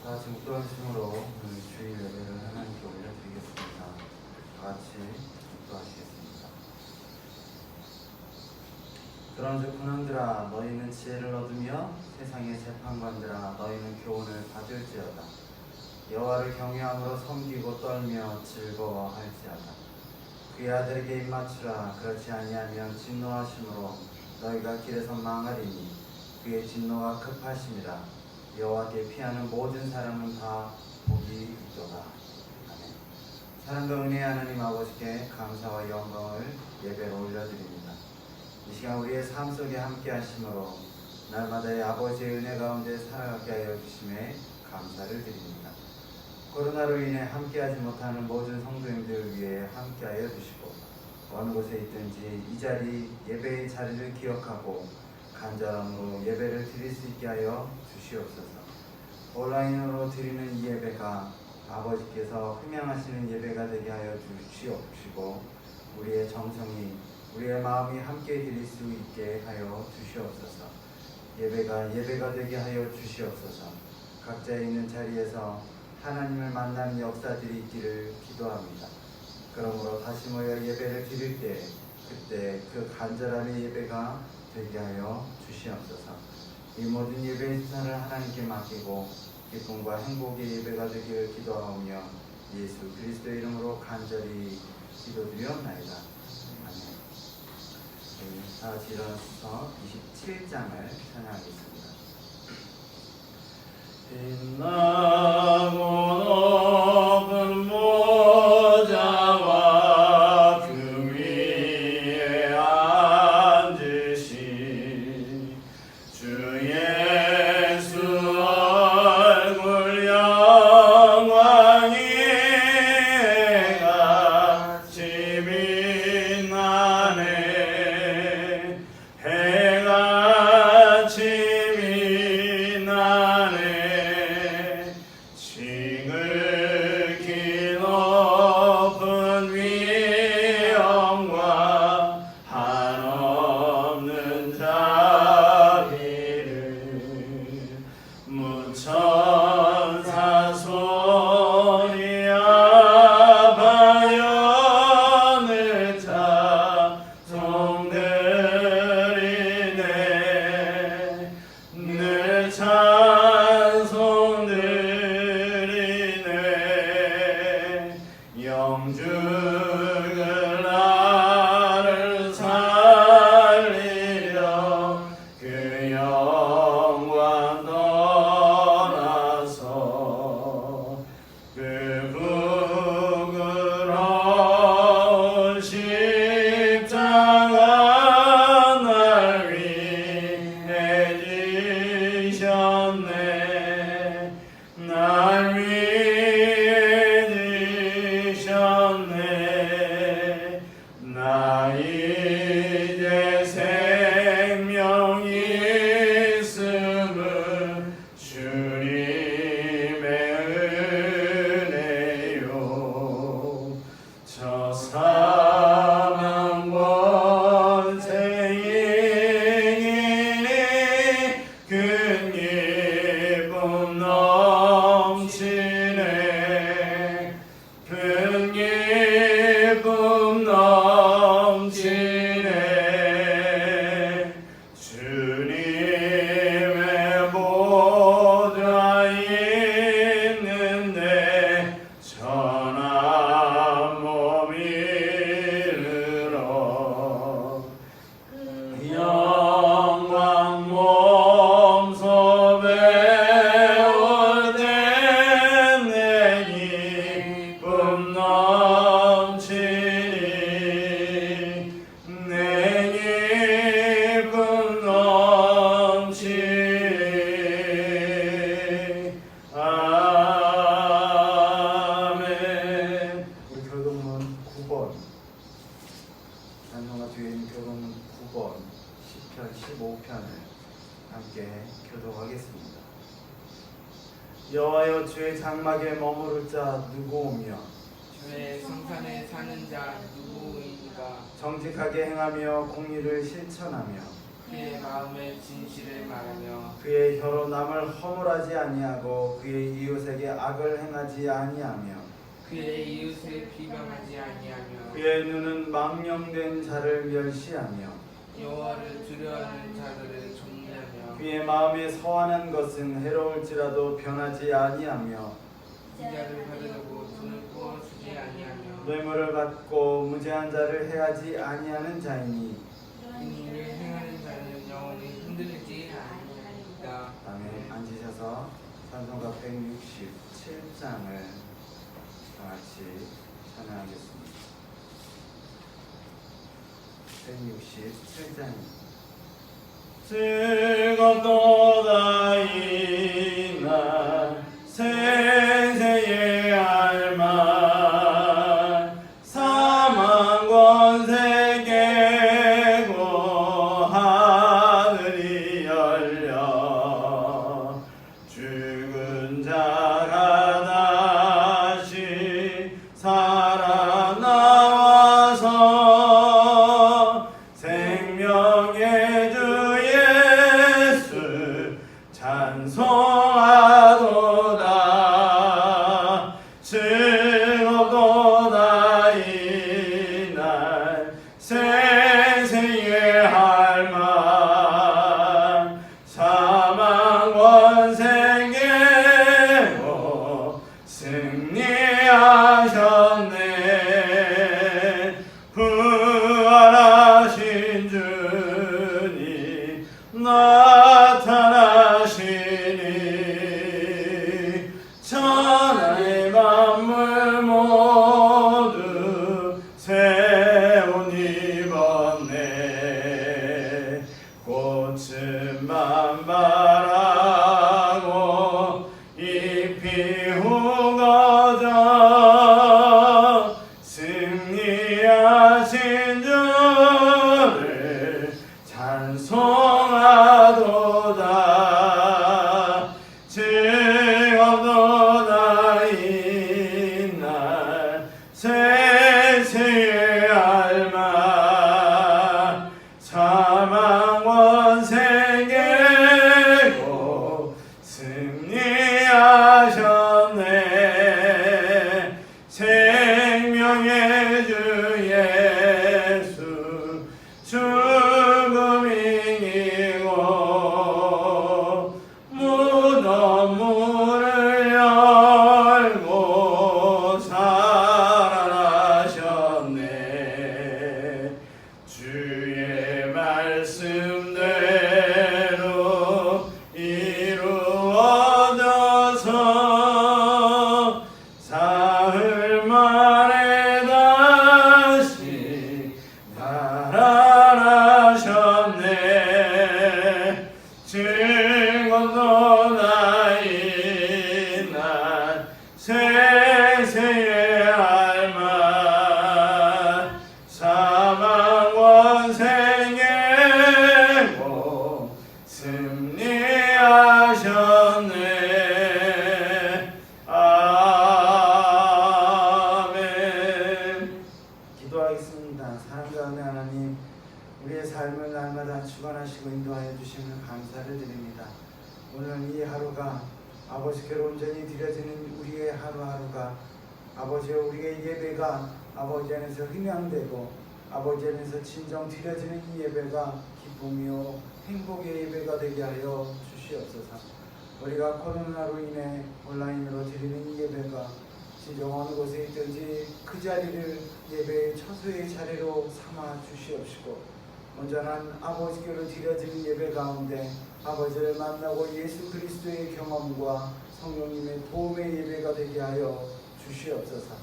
다 같이 묵도하심으로 주일 예배를 하나님께 올려드리겠습니다. 다 같이 묵도하시겠습니다. 그런즉 군왕들아 너희는 지혜를 얻으며 세상의 재판관들아 너희는 교훈을 받을지어다. 여호와를 경외함으로 섬기고 떨며 즐거워할지어다. 그의 아들에게 입맞추라. 그렇지 아니하면 진노하심으로 너희가 길에서 망하리니 그의 진노가 급하심이라. 여호와께 피하는 모든 사람은 다 복이 있도다. 아멘. 사랑과 은혜의 하나님 아버지께 감사와 영광을 예배로 올려드립니다. 이 시간 우리의 삶 속에 함께 하심으로 날마다의 아버지의 은혜 가운데 살아가게 하여 주심에 감사를 드립니다. 코로나로 인해 함께하지 못하는 모든 성도님들을 위해 함께하여 주시고 어느 곳에 있든지 이 자리 예배의 자리를 기억하고 간절함으로 예배를 드릴 수 있게 하여 주시옵소서. 온라인으로 드리는 이 예배가 아버지께서 흠양하시는 예배가 되게 하여 주시옵시고 우리의 정성이 우리의 마음이 함께 드릴 수 있게 하여 주시옵소서. 예배가 되게 하여 주시옵소서. 각자 있는 자리에서 하나님을 만나는 역사들이 있기를 기도합니다. 그러므로 다시 모여 예배를 드릴 때 그때 그 간절함의 예배가 되게 하여 주시옵소서. 이 모든 예배의 수사를 하나님께 맡기고 기쁨과 행복의 예배가 되기를 기도하오며 예수 그리스도의 이름으로 간절히 기도드리옵나이다. 아멘. 다 같이 일어나서 27장을 찬양하겠습니다. 빛나고 높은 모자와 그 위에 앉으신 주 예수 얼굴 영광이 같이 빛나네. 해같이 빛나네. 지극히 높은 위엄과 한없는 자비를 무천사 소리 아바연을 찬송드리네. 늘 찬송드리네. 영주를 나를 살리려 그 영광 떠나서 그 부끄러운 십자가 날 위해 지셨네. 날 위해 지셨네. 나 이제 생명이 있음을 주님의 은혜요. 저 사망 권세이니 큰 기쁨 넘치네. 큰 기쁨 넘치네. 주님의 보좌 있는데 전한 몸 이르러 영광 몸소 배울 때 내 기쁨 넘치니. 내 기쁨 넘치니. 아멘. 우리 교동문 9번 찬송가 뒤에 있는 교동문 9번 10편 15편을 함께 교독하겠습니다. 여호와여 주의 장막에 머무를 자 누구오며 주의 성산에 사는 자 누구인가? 정직하게 행하며 공의를 실천하며 그의 마음의 진실을 말하며 그의 혀로 남을 허물하지 아니하고 그의 이웃에게 악을 행하지 아니하며 그의 이웃을 비방하지 아니하며 그의 눈은 망령된 자를 멸시하며 여호와를 두려워하는 자들을 정죄하며 그의 마음에 서하는 것은 해로울지라도 변하지 아니하며 인자를 받으려고 돈을 부어주지 아니하며 뇌물을 받고 무죄한 자를 해하지 아니하는 자이니 이 일을 행하는 자는 영원히 흔들리지 아니하리이다. 다음에 앉으셔서 찬송가 167장을 다 같이 찬양하겠습니다. 167장입니다. 즐겁도다 이날 생생의 알만 사망 권세 깨고 하늘이 열려 죽은 자가 다시 살아나와서 생명의 주 예수 찬송하도다. 즐겁도다 이날 생생의 할만 사망 권세 깨고 승리하셨네. 부활하신 주님 나타나시니 천하의 만물 모두 새 옷 입었네. 꽃은 만발하고 잎이 후거져 승리하신 주를 찬송하도다. 즐겁도다 이날 생생의 알만 사망 권세 깨고 승리하셨네. 생명의 주 예수 죽음이 이기고 무덤 문을 열고 살아나셨네. 주의 말씀대로 이루어져서 사흘 만에 다시 살아나셨네. 즐겁도다 이날 생생의 알만 사망 권세 깨고 승리하셨네. 아멘. 기도하겠습니다. 사랑 가운데 하나님, 우리의 삶을 날마다 주관하시고 인도하여 주시는 감사를 드립니다. 오늘 이 하루가 아버지께로 온전히 드려지는 우리의 하루하루가 아버지여 우리의 예배가 아버지 안에서 흥양되고 아버지 안에서 진정 드려지는 이 예배가 기쁨이요 행복의 예배가 되게 하여 주시옵소서. 우리가 코로나로 인해 온라인으로 드리는 이 예배가 진정 어느 곳에 있든지 그 자리를 예배의 처소의 자리로 삼아 주시옵시고 온전한 아버지께로 드려지는 예배 가운데 아버지를 만나고 예수 그리스도의 경험과 성령님의 도움의 예배가 되게 하여 주시옵소서.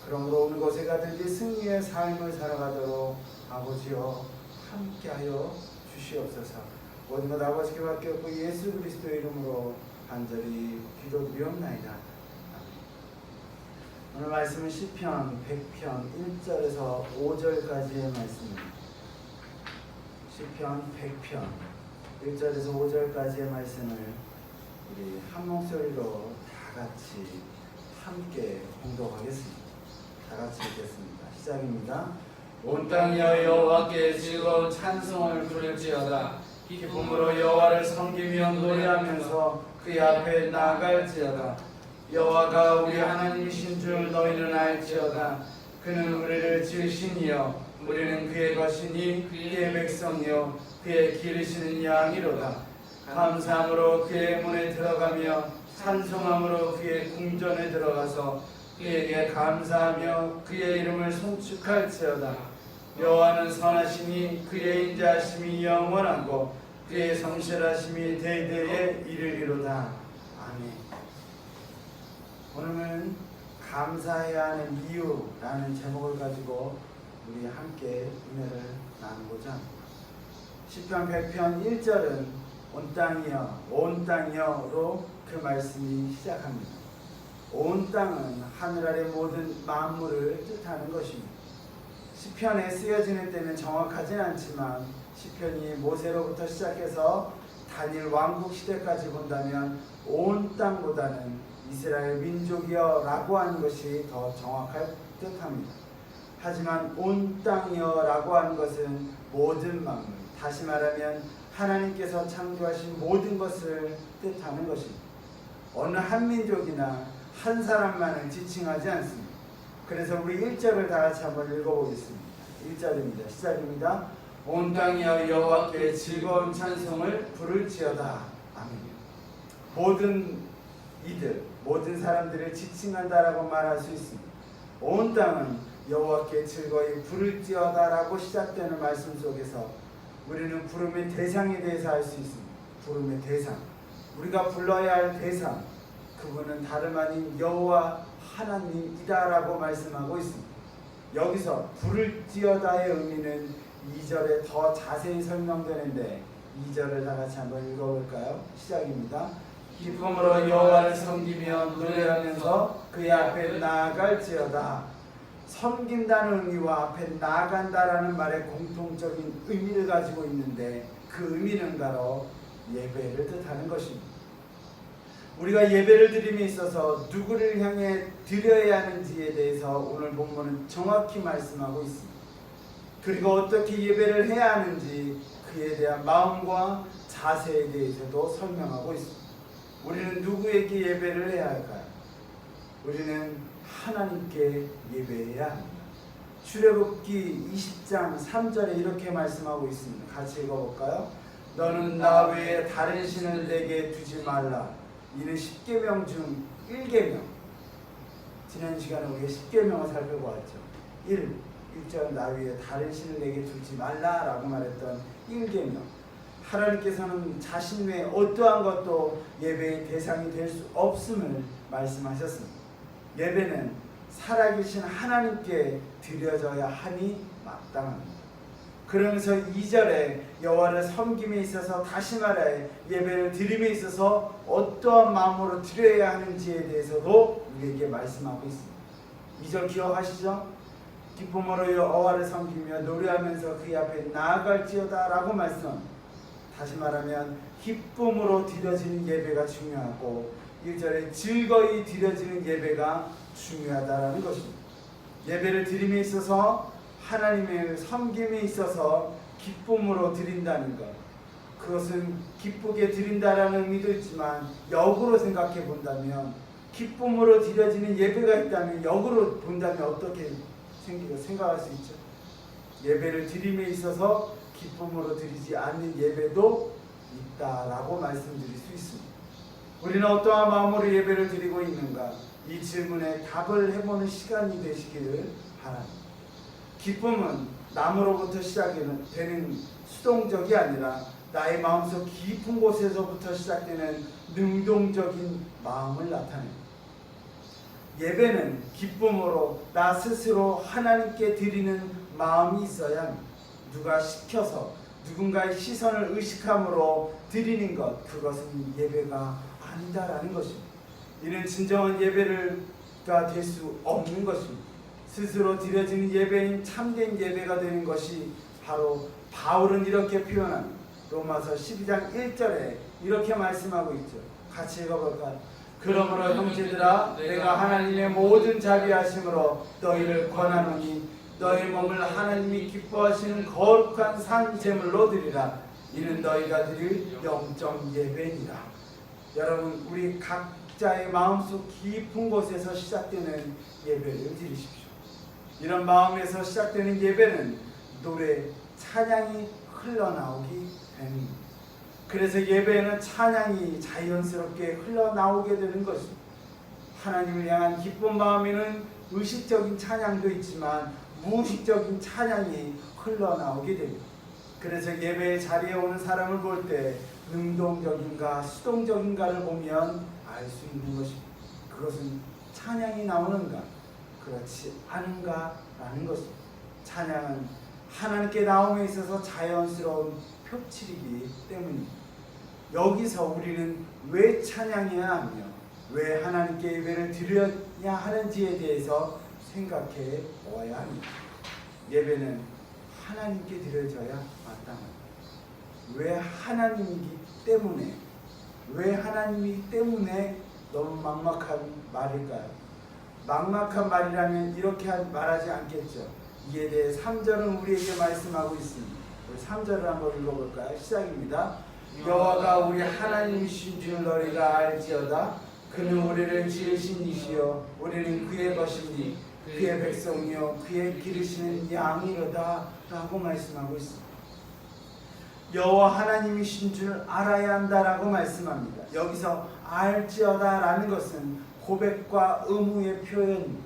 그러므로 어느 곳에 가든지 승리의 삶을 살아가도록 아버지여 함께하여 주시옵소서. 모든 것 아버지께 맡겼고 예수 그리스도의 이름으로 간절히 기도드리옵나이다. 오늘 말씀은 시편 100편 1절에서 5절까지의 말씀입니다. 시편 100편 1절에서 5절까지의 말씀을 우리 한 목소리로 다 같이 함께 공독하겠습니다. 다 같이 읽겠습니다. 시작입니다. 온 땅이여 여호와께 즐거운 찬송을 부를지어다. 기쁨으로 여호와를 섬기며 노래하면서 그의 앞에 나아갈지어다. 여호와가 우리 하나님이신 줄 너희는 알지어다. 그는 우리를 지으시니여 우리는 그의 것이니 그의 백성이요 그의 기르시는 양이로다. 감사함으로 그의 문에 들어가며 찬송함으로 그의 궁전에 들어가서 그에게 감사하며 그의 이름을 송축할지어다. 여호와는 선하시니 그의 인자하심이 영원하고 그의 성실하심이 대대에 이르리로다. 아멘. 오늘은 감사해야 하는 이유라는 제목을 가지고 우리 함께 은혜를 나누고자 합니다. 시편 100편 1절은 온 땅이여 온 땅이여로 그 말씀이 시작합니다. 온 땅은 하늘 아래 모든 만물을 뜻하는 것입니다. 시편에 쓰여지는 때는 정확하진 않지만 시편이 모세로부터 시작해서 다니엘 왕국 시대까지 본다면 온 땅보다는 이스라엘 민족이여 라고 하는 것이 더 정확할 듯합니다. 하지만 온 땅이여 라고 하는 것은 모든 만물, 다시 말하면 하나님께서 창조하신 모든 것을 뜻하는 것입니다. 어느 한 민족이나 한 사람만을 지칭하지 않습니다. 그래서 우리 1절을 다 같이 한번 읽어보겠습니다. 1절입니다. 시작입니다. 온 땅이여 여호와께 즐거운 찬송을 부를지어다. 아멘. 모든 이들, 모든 사람들을 지칭한다라고 말할 수 있습니다. 온 땅은 여호와께 즐거이 부를지어다라고 시작되는 말씀 속에서 우리는 부름의 대상에 대해서 알 수 있습니다. 부름의 대상, 우리가 불러야 할 대상, 그분은 다름 아닌 여호와 하나님이다라고 말씀하고 있습니다. 여기서 부를지어다의 의미는 2절에 더 자세히 설명되는데 2절을 다 같이 한번 읽어볼까요? 시작입니다. 기쁨으로 여호와를 섬기며 노래하면서 그의 앞에 나아갈지어다. 섬긴다는 의미와 앞에 나아간다라는 말의 공통적인 의미를 가지고 있는데 그 의미는 바로 예배를 뜻하는 것입니다. 우리가 예배를 드림에 있어서 누구를 향해 드려야 하는지에 대해서 오늘 본문은 정확히 말씀하고 있습니다. 그리고 어떻게 예배를 해야 하는지 그에 대한 마음과 자세에 대해서도 설명하고 있습니다. 우리는 누구에게 예배를 해야 할까요? 우리는 하나님께 예배해야 합니다. 출애굽기 20장 3절에 이렇게 말씀하고 있습니다. 같이 읽어볼까요? 너는 나 외에 다른 신을 내게 두지 말라. 이는 10계명 중 1계명. 지난 시간에 우리가 10계명을 살펴보았죠. 1절 나 위에 다른 신을 내게 두지 말라라고 말했던 1계명. 하나님께서는 자신 외에 어떠한 것도 예배의 대상이 될 수 없음을 말씀하셨습니다. 예배는 살아계신 하나님께 드려져야 하니 마땅합니다. 그러면서 2절에 여호와를 섬김에 있어서 다시 말해 예배를 드림에 있어서 어떠한 마음으로 드려야 하는지에 대해서도 우리에게 말씀하고 있습니다. 2절 기억하시죠? 기쁨으로 여호와를 섬기며 노래하면서 그의 앞에 나아갈지어다 라고 말씀합니다. 다시 말하면 기쁨으로 드려지는 예배가 중요하고 1절에 즐거이 드려지는 예배가 중요하다라는 것입니다. 예배를 드림에 있어서 하나님의 섬김에 있어서 기쁨으로 드린다는 것, 그것은 기쁘게 드린다라는 의미도 있지만 역으로 생각해 본다면 기쁨으로 드려지는 예배가 있다면 역으로 본다면 어떻게 생각할 수 있죠? 예배를 드림에 있어서 기쁨으로 드리지 않는 예배도 있다라고 말씀드릴 수 있습니다. 우리는 어떠한 마음으로 예배를 드리고 있는가? 이 질문에 답을 해보는 시간이 되시기를 바랍니다. 기쁨은 남으로부터 시작되는 수동적이 아니라 나의 마음속 깊은 곳에서부터 시작되는 능동적인 마음을 나타냅니다. 예배는 기쁨으로 나 스스로 하나님께 드리는 마음이 있어야 합니다. 누가 시켜서 누군가의 시선을 의식함으로 드리는 것, 그것은 예배가 아니다라는 것입니다. 이는 진정한 예배가 될 수 없는 것입니다. 스스로 드려지는 예배인 참된 예배가 되는 것이 바로 바울은 이렇게 표현합니다. 로마서 12장 1절에 이렇게 말씀하고 있죠. 같이 읽어볼까요? 그러므로 형제들아 내가 하나님의 모든 자비하심으로 너희를 권하노니 너희 몸을 하나님이 기뻐하시는 거룩한 산 제물로 드리라. 이는 너희가 드릴 영적 예배니라. 여러분, 우리 각자의 마음속 깊은 곳에서 시작되는 예배를 드리십시오. 이런 마음에서 시작되는 예배는 노래, 찬양이 흘러나오기 때문입니다. 그래서 예배에는 찬양이 자연스럽게 흘러나오게 되는 것입니다. 하나님을 향한 기쁜 마음에는 의식적인 찬양도 있지만 무의식적인 찬양이 흘러나오게 됩니다. 그래서 예배의 자리에 오는 사람을 볼 때 능동적인가 수동적인가를 보면 알 수 있는 것입니다. 그것은 찬양이 나오는가 그렇지 않은가라는 것입니다. 찬양은 하나님께 나옴에 있어서 자연스러운 표출이기 때문입니다. 여기서 우리는 왜 찬양해야 하며 왜 하나님께 예배를 드려야 하는지에 대해서 생각해 보아야 합니다. 예배는 하나님께 드려져야 마땅합니다. 왜 하나님이기 때문에, 왜 하나님이기 때문에 너무 막막한 말일까요? 막막한 말이라면 이렇게 말하지 않겠죠. 이에 대해 3절은 우리에게 말씀하고 있습니다. 우리 3절을 한번 읽어볼까요? 시작입니다. 여호와가 우리 하나님이신 줄 너희가 알지어다. 그는 우리를 지으신 이시여 우리는 그의 것이니 그의 백성이요 그의 기르시는 양이로다 라고 말씀하고 있습니다. 여호와 하나님이신 줄 알아야 한다라고 말씀합니다. 여기서 알지어다 라는 것은 고백과 의무의 표현입니다.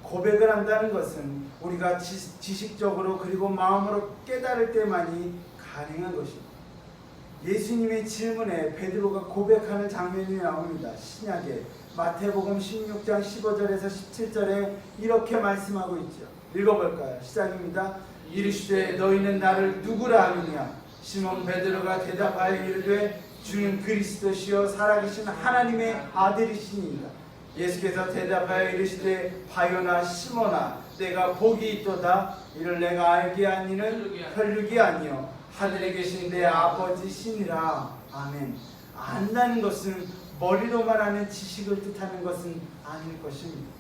고백을 한다는 것은 우리가 지식적으로 그리고 마음으로 깨달을 때만이 가능한 것입니다. 예수님의 질문에 베드로가 고백하는 장면이 나옵니다. 신약에 마태복음 16장 15절에서 17절에 이렇게 말씀하고 있죠. 읽어볼까요? 시작입니다. 이르시되 너희는 나를 누구라 하느냐? 시몬 베드로가 대답하여 이르되 주는 그리스도시요 살아계신 하나님의 아들이시니이다. 예수께서 대답하여 이르시되 바요나 시몬아 내가 복이 있도다. 이를 내가 알게 하니는 혈육이 아니요 하늘에 계신 내 아버지시니라. 아멘. 안다는 것은 머리로만 아는 지식을 뜻하는 것은 아닐 것입니다.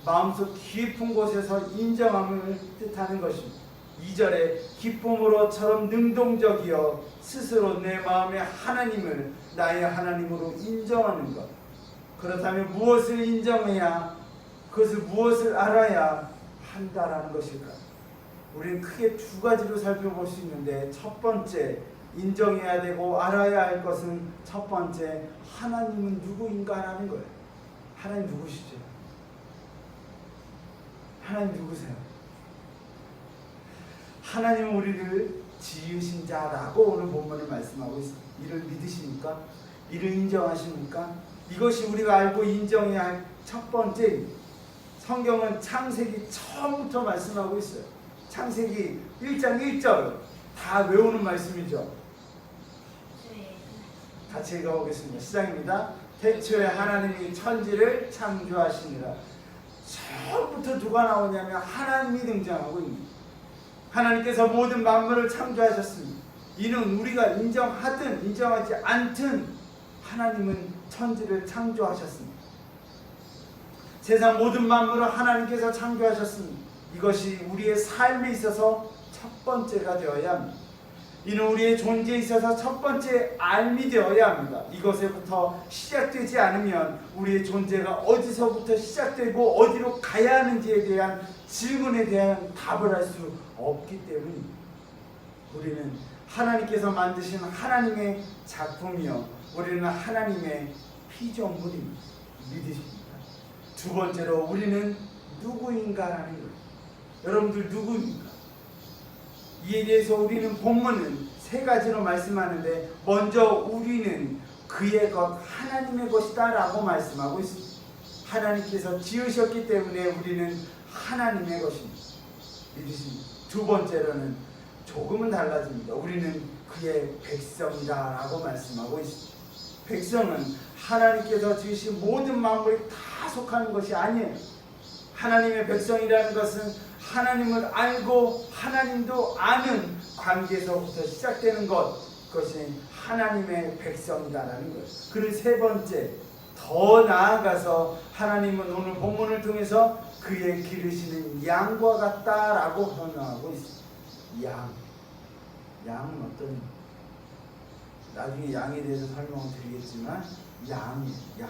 마음속 깊은 곳에서 인정함을 뜻하는 것입니다. 2절에 기쁨으로처럼 능동적이여 스스로 내 마음의 하나님을 나의 하나님으로 인정하는 것. 그렇다면 무엇을 인정해야, 그것을 무엇을 알아야 한다라는 것일까? 우리는 크게 두 가지로 살펴볼 수 있는데, 첫 번째 인정해야 되고 알아야 할 것은 첫 번째 하나님은 누구인가라는 거예요. 하나님 누구시죠? 하나님 누구세요? 하나님은 우리를 지으신 자라고 오늘 본문을 말씀하고 있습니다. 이를 믿으십니까? 이를 인정하십니까? 이것이 우리가 알고 인정해야 할 첫 번째입니다. 성경은 창세기 처음부터 말씀하고 있어요. 창세기 1장 1절 다 외우는 말씀이죠. 같이 읽어보겠습니다. 시작입니다. 태초에 하나님이 천지를 창조하시니라. 처음부터 누가 나오냐면 하나님이 등장하고 있습니다. 하나님께서 모든 만물을 창조하셨습니다. 이는 우리가 인정하든 인정하지 않든 하나님은 천지를 창조하셨습니다. 세상 모든 만물을 하나님께서 창조하셨습니다. 이것이 우리의 삶에 있어서 첫 번째가 되어야 합니다. 이는 우리의 존재에 있어서 첫 번째 알미 되어야 합니다. 이것에부터 시작되지 않으면 우리의 존재가 어디서부터 시작되고 어디로 가야 하는지에 대한 질문에 대한 답을 할 수 없기 때문입니다. 우리는 하나님께서 만드신 하나님의 작품이요 우리는 하나님의 피조물입니다. 믿으십니까? 두 번째로 우리는 누구인가라는 거예요. 여러분들 누구입니까? 이에 대해서 우리는 본문은 세 가지로 말씀하는데, 먼저 우리는 그의 것 하나님의 것이다 라고 말씀하고 있습니다. 하나님께서 지으셨기 때문에 우리는 하나님의 것입니다. 믿으십니까? 두 번째로는 조금은 달라집니다. 우리는 그의 백성이다 라고 말씀하고 있습니다. 백성은 하나님께서 지으신 모든 만물이 다 속하는 것이 아니에요. 하나님의 백성이라는 것은 하나님을 알고 하나님도 아는 관계에서부터 시작되는 것, 그것이 하나님의 백성이다라는 거예요. 그리고 세 번째, 더 나아가서 하나님은 오늘 본문을 통해서 그의 기르시는 양과 같다라고 설명하고 있습니다. 양은 어떤 나중에 양에 대해서 설명을 드리겠지만 양이에요. 양.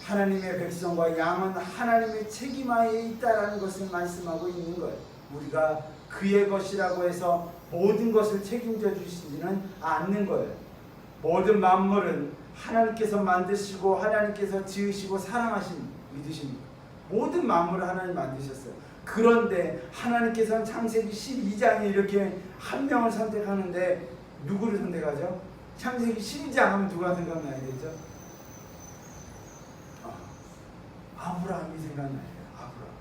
하나님의 백성과 양은 하나님의 책임하에 있다라는 것을 말씀하고 있는 거예요. 우리가 그의 것이라고 해서 모든 것을 책임져 주시지는 않는 거예요. 모든 만물은 하나님께서 만드시고 하나님께서 지으시고 사랑하신 믿으십니까? 모든 만물을 하나님 만드셨어요. 그런데 하나님께서는 창세기 12장에 이렇게 한 명을 선택하는데 누구를 선택하죠? 창세기 12장 하면 누가 생각나야 되죠? 아브라함이 생각나야 돼요. 아브라함.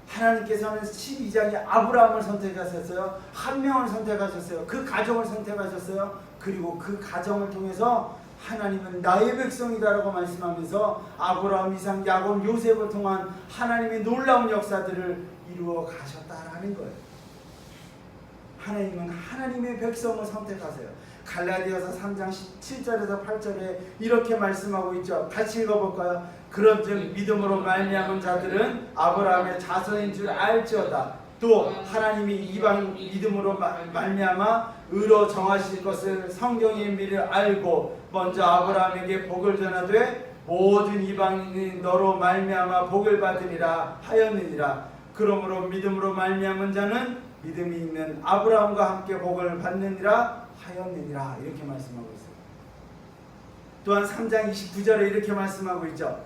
하나님께서는 12장에 아브라함을 선택하셨어요. 한 명을 선택하셨어요. 그 가정을 선택하셨어요. 그리고 그 가정을 통해서 하나님은 나의 백성이다라고 말씀하면서 아브라함, 이삭, 야곱, 요셉을 통한 하나님의 놀라운 역사들을 이루어 가셨다라는 거예요. 하나님은 하나님의 백성을 선택하세요. 갈라디아서 3장 17절에서 8절에 이렇게 말씀하고 있죠. 같이 읽어볼까요? 그런즉 믿음으로 말미암은 자들은 아브라함의 자손인 줄 알지어다. 또 하나님이 이방 믿음으로 말미암아 의로 정하실 것을 성경의 미를 알고 먼저 아브라함에게 복을 전하되 모든 이방인이 너로 말미암아 복을 받으리라 하였느니라. 그러므로 믿음으로 말미암은 자는 믿음이 있는 아브라함과 함께 복을 받느니라 하였느니라. 이렇게 말씀하고 있어요. 또한 3장 29절에 이렇게 말씀하고 있죠.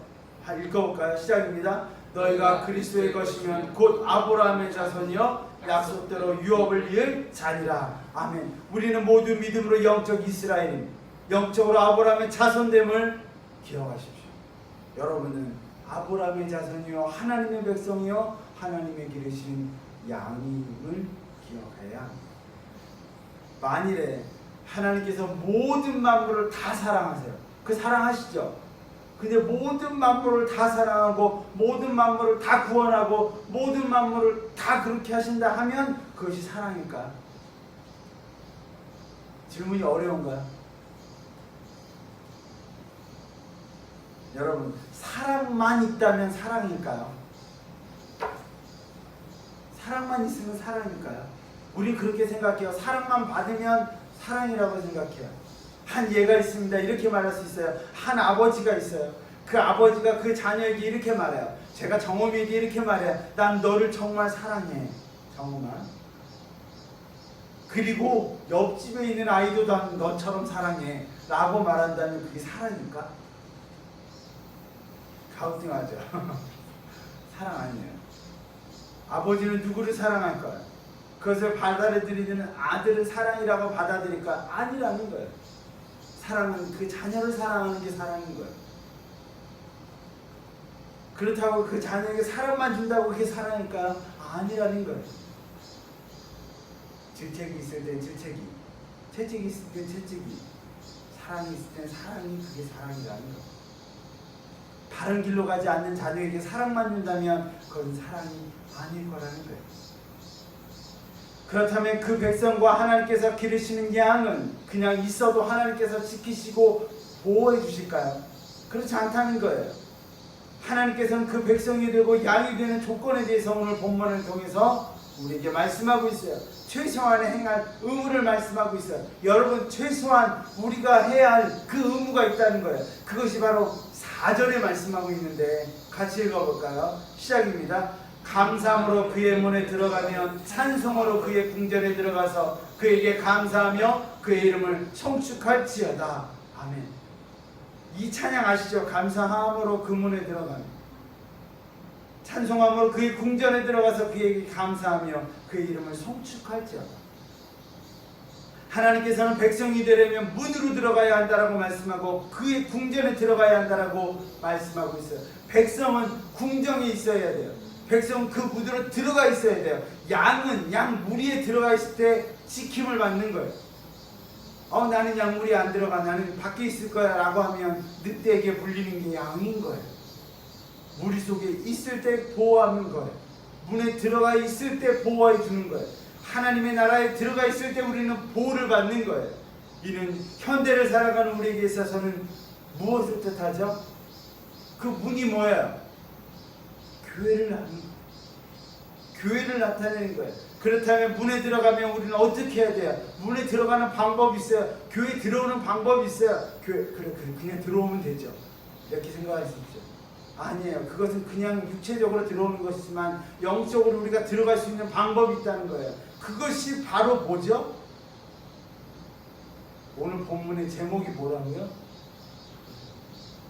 읽어볼까요? 시작입니다. 너희가 그리스도의 것이면 곧 아브라함의 자손이여 약속대로 유업을 이을 자니라. 아멘. 우리는 모두 믿음으로 영적 이스라엘입니다. 영적으로 아브라함의 자손됨을 기억하십시오. 여러분은 아브라함의 자손이요 하나님의 백성이요 하나님의 기르시는 양임을 기억해야 합니다. 만일에 하나님께서 모든 만물을 다 사랑하세요. 그 사랑하시죠? 근데 모든 만물을 다 사랑하고 모든 만물을 다 구원하고 모든 만물을 다 그렇게 하신다 하면 그것이 사랑일까요? 질문이 어려운가요? 여러분, 사랑만 있다면 사랑일까요? 사랑만 있으면 사랑일까요? 우리 그렇게 생각해요. 사랑만 받으면 사랑이라고 생각해요. 한 예가 있습니다. 이렇게 말할 수 있어요. 한 아버지가 있어요. 그 아버지가 그 자녀에게 이렇게 말해요. 제가 정엄이에게 이렇게 말해요. 난 너를 정말 사랑해. 정엄아. 그리고 옆집에 있는 아이도 난 너처럼 사랑해. 라고 말한다면 그게 사랑일까? 가우팅하죠. 사랑 아니에요. 아버지는 누구를 사랑할까요? 그것을 받아들이는 아들을 사랑이라고 받아들일까? 아니라는 거예요. 사랑은 그 자녀를 사랑하는 게 사랑인 거예요. 그렇다고 그 자녀에게 사랑만 준다고 그게 사랑일까요? 아니라는 거예요. 질책이 있을 땐 질책이, 채찍이 있을 땐 채찍이, 사랑이 있을 땐 사랑이 그게 사랑이라는 거예요. 바른 길로 가지 않는 자녀에게 사랑만 준다면 그건 사랑이 아닐 거라는 거예요. 그렇다면 그 백성과 하나님께서 기르시는 양은 그냥 있어도 하나님께서 지키시고 보호해 주실까요? 그렇지 않다는 거예요. 하나님께서는 그 백성이 되고 양이 되는 조건에 대해서 오늘 본문을 통해서 우리에게 말씀하고 있어요. 최소한의 행할 의무를 말씀하고 있어요. 여러분, 최소한 우리가 해야 할 그 의무가 있다는 거예요. 그것이 바로 4절에 말씀하고 있는데 같이 읽어볼까요? 시작입니다. 감사함으로 그의 문에 들어가면 찬송으로 그의 궁전에 들어가서 그에게 감사하며 그의 이름을 송축할지어다. 아멘. 이 찬양 아시죠? 감사함으로 그 문에 들어가면, 찬송함으로 그의 궁전에 들어가서 그에게 감사하며 그의 이름을 송축할지어다. 하나님께서는 백성이 되려면 문으로 들어가야 한다라고 말씀하고 그의 궁전에 들어가야 한다라고 말씀하고 있어요. 백성은 궁정에 있어야 돼요. 백성은 그 문으로 들어가 있어야 돼요. 양은 양 무리에 들어가 있을 때 지킴을 받는 거예요. 나는 양 무리에 안 들어가, 나는 밖에 있을 거야 라고 하면 늑대에게 물리는 게 양인 거예요. 무리 속에 있을 때 보호하는 거예요. 문에 들어가 있을 때 보호해 주는 거예요. 하나님의 나라에 들어가 있을 때 우리는 보호를 받는 거예요. 이는 현대를 살아가는 우리에게 있어서는 무엇을 뜻하죠? 그 문이 뭐예요? 교회를 하는 거예요. 교회를 나타내는 거예요. 그렇다면 문에 들어가면 우리는 어떻게 해야 돼요? 문에 들어가는 방법이 있어요. 교회 들어오는 방법이 있어요. 그냥 들어오면 되죠. 이렇게 생각할 수 있죠. 아니에요. 그것은 그냥 육체적으로 들어오는 것이지만 영적으로 우리가 들어갈 수 있는 방법이 있다는 거예요. 그것이 바로 뭐죠? 오늘 본문의 제목이 뭐라고요?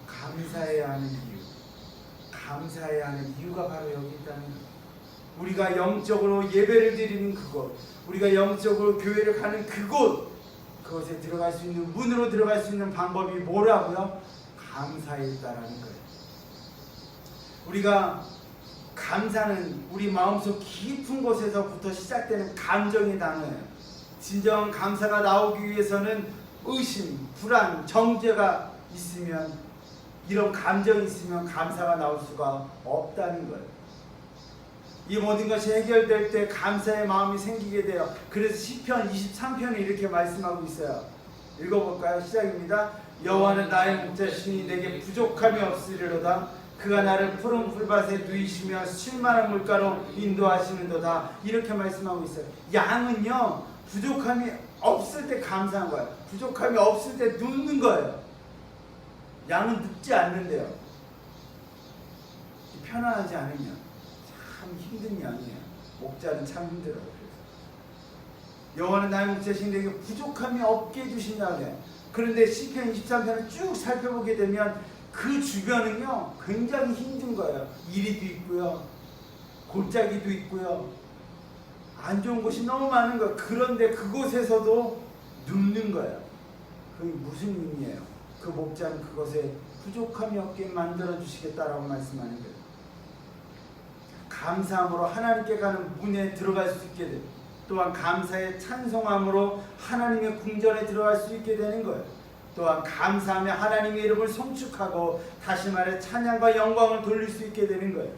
감사해야 하는 이유. 감사해야 하는 이유가 바로 여기 있다는 거예요. 우리가 영적으로 예배를 드리는 그곳, 우리가 영적으로 교회를 가는 그곳에 들어갈 수 있는, 문으로 들어갈 수 있는 방법이 뭐라고요? 감사했다라는 거예요. 우리가 감사는 우리 마음속 깊은 곳에서부터 시작되는 감정의 단어예요. 진정한 감사가 나오기 위해서는 의심, 불안, 정죄가 있으면, 이런 감정이 있으면 감사가 나올 수가 없다는 거예요. 이 모든 것이 해결될 때 감사의 마음이 생기게 돼요. 그래서 시편 23편에 이렇게 말씀하고 있어요. 읽어볼까요? 시작입니다. 여호와는 나의 목자시니 내게 부족함이 없으리로다. 그가 나를 푸른 풀밭에 누이시며 쉴만한 물가로 인도하시는도다. 이렇게 말씀하고 있어요. 양은요, 부족함이 없을 때 감사한 거예요. 부족함이 없을 때 눕는 거예요. 양은 눕지 않는데요. 편안하지 않으면 참 힘든 양이에요. 목자는 참 힘들어요. 여호와는 나의 목자시니 내게 부족함이 없게 해주신다 그래요. 그런데 시편 23편을 쭉 살펴보게 되면 그 주변은요 굉장히 힘든 거예요. 이리도 있고요, 골짜기도 있고요, 안 좋은 곳이 너무 많은 거예요. 그런데 그곳에서도 눕는 거예요. 그게 무슨 의미예요? 그 목자는 그것에 부족함이 없게 만들어 주시겠다라고 말씀하는 거예요. 감사함으로 하나님께 가는 문에 들어갈 수 있게 돼요. 또한 감사의 찬송함으로 하나님의 궁전에 들어갈 수 있게 되는 거예요. 또한 감사하며 하나님의 이름을 송축하고 다시 말해 찬양과 영광을 돌릴 수 있게 되는 거예요.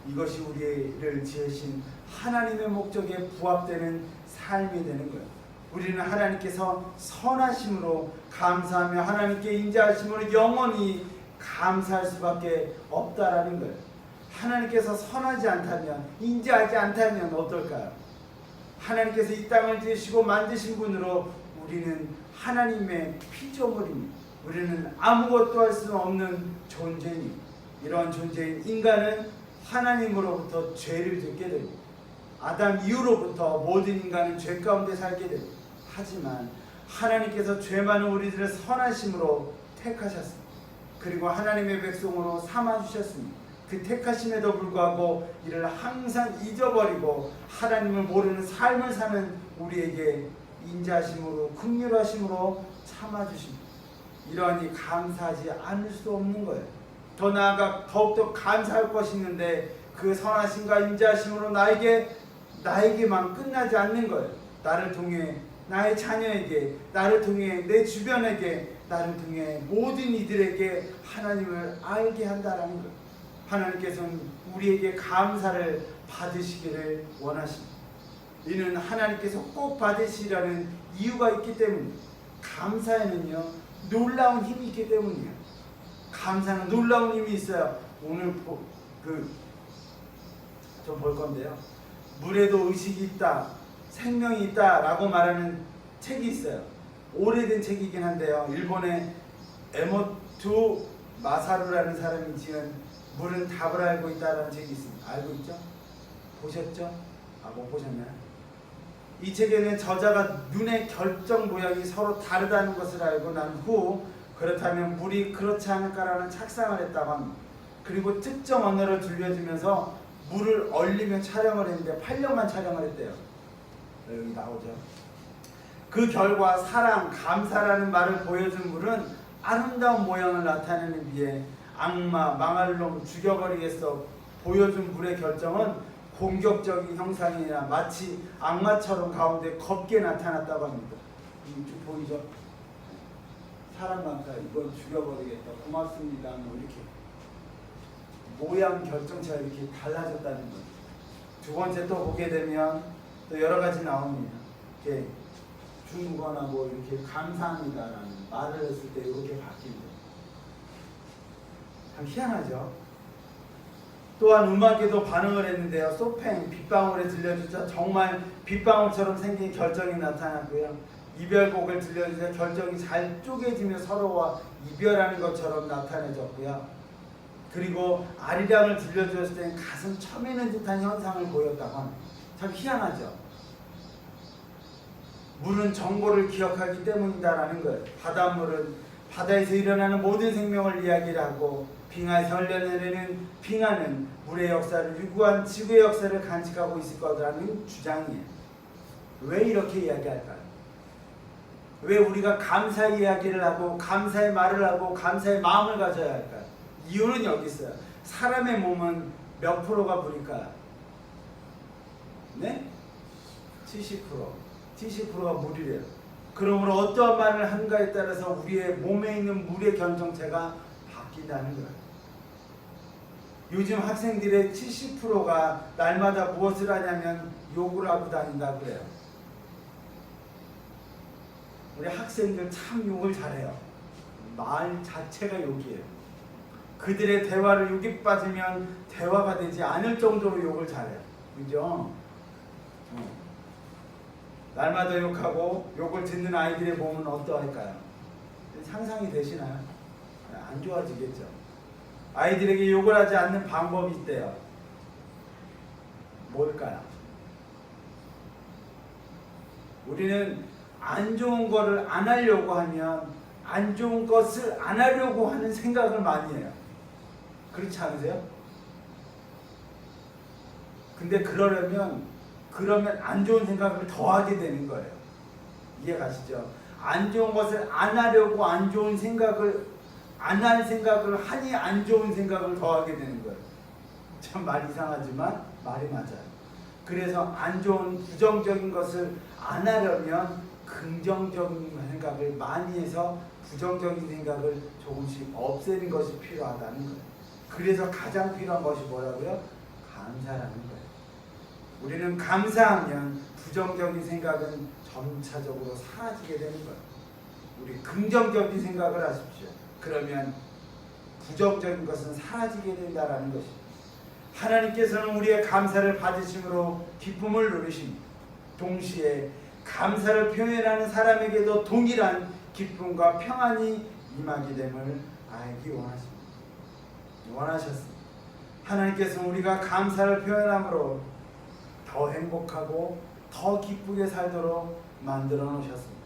이것이 우리를 지으신 하나님의 목적에 부합되는 삶이 되는 거예요. 우리는 하나님께서 선하심으로 감사하며 하나님께 인자하심으로 영원히 감사할 수밖에 없다라는 거예요. 하나님께서 선하지 않다면, 인자하지 않다면 어떨까요? 하나님께서 이 땅을 지으시고 만드신 분으로 우리는 하나님의 피조물입니다. 우리는 아무것도 할 수 없는 존재입니다. 이러한 존재인 인간은 하나님으로부터 죄를 짓게 됩니다. 아담 이후로부터 모든 인간은 죄 가운데 살게 됩니다. 하지만 하나님께서 죄 많은 우리들을 선하심으로 택하셨습니다. 그리고 하나님의 백성으로 삼아주셨습니다. 그 택하심에도 불구하고 이를 항상 잊어버리고 하나님을 모르는 삶을 사는 우리에게 인자하심으로 긍휼하심으로 참아주십니다. 이러하니 감사하지 않을 수 없는 거예요. 더 나아가 더욱더 감사할 것이 있는데 그 선하심과 인자하심으로 나에게만 끝나지 않는 거예요. 나를 통해 나의 자녀에게, 나를 통해 내 주변에게, 나를 통해 모든 이들에게 하나님을 알게 한다라는 거예요. 하나님께서는 우리에게 감사를 받으시기를 원하십니다. 이는 하나님께서 꼭 받으시라는 이유가 있기 때문입니다. 감사에는요 놀라운 힘이 있기 때문이에요. 감사는 놀라운 힘이 있어요. 오늘 좀 볼 건데요. 물에도 의식이 있다, 생명이 있다 라고 말하는 책이 있어요. 오래된 책이긴 한데요. 일본의 에모토 마사루라는 사람이 지은 물은 답을 알고 있다라는 책이 있습니다. 알고 있죠? 보셨죠? 못 보셨나요? 이 책에는 저자가 눈의 결정 모양이 서로 다르다는 것을 알고 난 후 그렇다면 물이 그렇지 않을까라는 착상을 했다고 합니다. 그리고 특정 언어를 들려주면서 물을 얼리며 촬영을 했는데 8년만 촬영을 했대요. 여기 나오죠. 그 결과 사랑, 감사라는 말을 보여준 물은 아름다운 모양을 나타내는 비에 악마, 망할 놈, 죽여버리겠어 보여준 물의 결정은 공격적인 형상이나 마치 악마처럼 가운데 겁게 나타났다고 합니다. 쭉 보이죠? 사람 많다, 이건 죽여버리겠다, 고맙습니다, 뭐 이렇게 모양 결정체가 이렇게 달라졌다는 거예요. 두 번째 또 보게 되면 또 여러 가지 나옵니다. 이렇게 중국어나 뭐 이렇게 감사합니다라는 말을 했을 때 이렇게 바뀝니다. 참 희한하죠? 또한 음악에도 반응을 했는데요. 소팽 빗방울에 들려주자 정말 빗방울처럼 생긴 결정이 나타났고요. 이별곡을 들려주자 결정이 잘 쪼개지며 서로와 이별하는 것처럼 나타내졌고요. 그리고 아리랑을 들려주었을 때는 가슴 처미는 듯한 현상을 보였다곤. 참 희한하죠. 물은 정보를 기억하기 때문이다라는 거예요. 바닷물은 바다에서 일어나는 모든 생명을 이야기를 하고 빙하에서 흘러내리는 빙하는 물의 역사를 유구한 지구의 역사를 간직하고 있을 거라는 주장이에요. 왜 이렇게 이야기할까요? 왜 우리가 감사 이야기를 하고 감사의 말을 하고 감사의 마음을 가져야 할까요? 이유는 여기 있어요. 사람의 몸은 몇 프로가 물일까요? 네? 70%. 70%가 물이래요. 그러므로 어떠한 말을 하는가에 따라서 우리의 몸에 있는 물의 결정체가 바뀐다는 거예요. 요즘 학생들의 70%가 날마다 무엇을 하냐면 욕을 하고 다닌다고 그래요. 우리 학생들 참 욕을 잘해요. 말 자체가 욕이에요. 그들의 대화를 욕에 빠지면 대화가 되지 않을 정도로 욕을 잘해요. 그죠? 날마다 욕하고 욕을 듣는 아이들의 몸은 어떠할까요? 상상이 되시나요? 안 좋아지겠죠. 아이들에게 욕을 하지 않는 방법이 있대요. 뭘까요? 우리는 안 좋은 거를 안 하려고 하면 안 좋은 것을 안 하려고 하는 생각을 많이 해요. 그렇지 않으세요? 근데 그러면 안 좋은 생각을 더 하게 되는 거예요. 이해 가시죠? 안 좋은 것을 안 하려고 안 좋은 생각을 안 할 생각을 하니 안 좋은 생각을 더 하게 되는 거예요. 참 말 이상하지만 말이 맞아요. 그래서 안 좋은 부정적인 것을 안 하려면 긍정적인 생각을 많이 해서 부정적인 생각을 조금씩 없애는 것이 필요하다는 거예요. 그래서 가장 필요한 것이 뭐라고요? 감사라는 거예요. 우리는 감사하면 부정적인 생각은 점차적으로 사라지게 되는 거예요. 우리 긍정적인 생각을 하십시오. 그러면 부정적인 것은 사라지게 된다라는 것입니다. 하나님께서는 우리의 감사를 받으심으로 기쁨을 누리십니다. 동시에 감사를 표현하는 사람에게도 동일한 기쁨과 평안이 임하게 됨을 알기 원하셨습니다. 하나님께서는 우리가 감사를 표현함으로 더 행복하고 더 기쁘게 살도록 만들어 놓으셨습니다.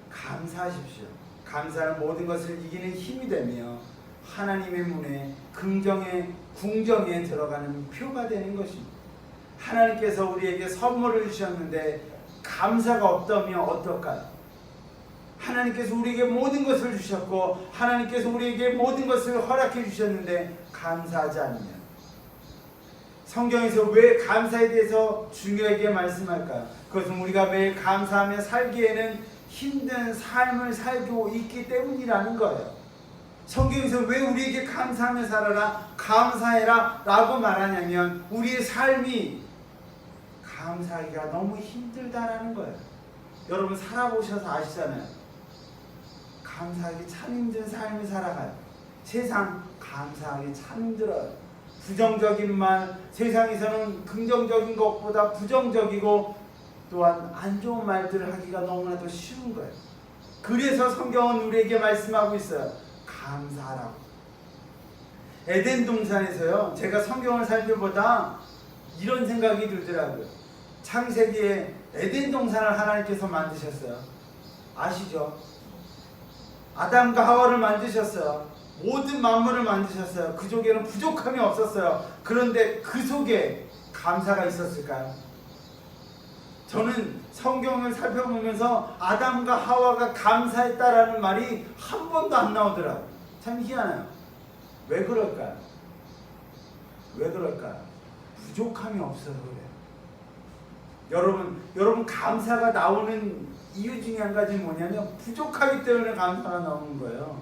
감사하십시오. 감사는 모든 것을 이기는 힘이 되며 하나님의 문에 궁정에 들어가는 표가 되는 것입니다. 하나님께서 우리에게 선물을 주셨는데 감사가 없다면 어떨까요? 하나님께서 우리에게 모든 것을 주셨고 하나님께서 우리에게 모든 것을 허락해 주셨는데 감사하지 않으면 성경에서 왜 감사에 대해서 중요하게 말씀할까요? 그것은 우리가 매일 감사하며 살기에는 힘든 삶을 살고 있기 때문이라는 거예요. 성경에서 왜 우리에게 감사하며 살아라, 감사해라 라고 말하냐면 우리의 삶이 감사하기가 너무 힘들다라는 거예요. 여러분 살아보셔서 아시잖아요. 감사하기 참 힘든 삶을 살아가요. 세상 감사하기 참 힘들어요. 부정적인 말, 세상에서는 긍정적인 것보다 부정적이고 또한 안 좋은 말들을 하기가 너무나도 쉬운 거예요. 그래서 성경은 우리에게 말씀하고 있어요. 감사하라고. 에덴 동산에서요. 제가 성경을 살펴보다 이런 생각이 들더라고요. 창세기에 에덴 동산을 하나님께서 만드셨어요. 아시죠? 아담과 하와를 만드셨어요. 모든 만물을 만드셨어요. 그 속에는 부족함이 없었어요. 그런데 그 속에 감사가 있었을까요? 저는 성경을 살펴보면서 아담과 하와가 감사했다라는 말이 한 번도 안 나오더라고요. 참 희한해요. 왜 그럴까요? 왜 그럴까요? 부족함이 없어서 그래요. 여러분 감사가 나오는 이유 중에 한 가지는 뭐냐면 부족하기 때문에 감사가 나오는 거예요.